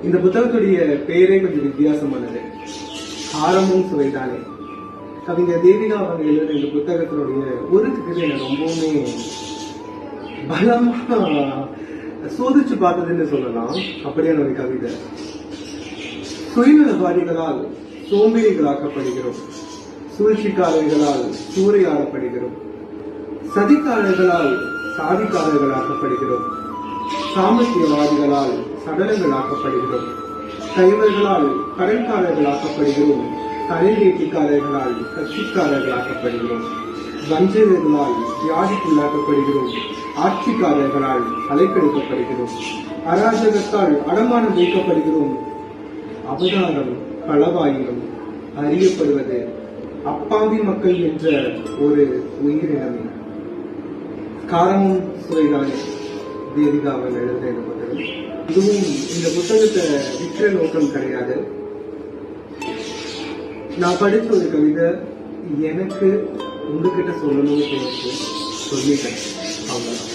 இந்த புத்தகத்துடைய பெயரே கொஞ்சம் வித்தியாசமானது. காரமும் சுவைதானே. கவிஞர் தேவிகா அவங்க எழுதுற இந்த புத்தகத்தினுடைய ஒரு கவிதை எனக்கு ரொம்பவுமே பலமா சோதிச்சு பார்த்ததுன்னு சொல்லலாம். அப்படியான ஒரு கவிதை. சுயநலவாதிகளால் சோம்பேறிகளாக்கப்படுகிறோம், சூழ்ச்சிக்காரர்களால் சூறையாடப்படுகிறோம், சதிக்காரர்களால் சாதிக்காரர்களாக்கப்படுகிறோம், சாமர்த்தியவாதிகளால் சடலங்களாக்கப்படுகிறோம், கைவர்களால் கடன்காரர்களாக்கப்படுகிறோம், தலைவேட்டிக்காரர்களால் கட்சிக்காரர்களாக்கப்படுகிறோம், வஞ்சகர்களால் வியாதிக்குள்ளாக்கப்படுகிறோம், ஆட்சிக்காரர்களால் அலைக்கழிக்கப்படுகிறோம், அராஜகத்தால் அடமானம் வைக்கப்படுகிறோம். அவதாரம் களவாயிலும் அறியப்படுவது அப்பாவி மக்கள் என்ற ஒரு உயிரினமே. காரமும் சுவைதானே தேவிகா அவர்கள் எழுதுற இந்த புத்தகம். இதுவும் இந்த புத்தகத்தை விற்கிற நோக்கம் கிடையாது. நான் படிச்ச ஒரு கவிதை எனக்கு உங்ககிட்ட சொல்லணும்னு தோணுச்சு, சொல்லிட்டேன். அவ்வளவுதான்.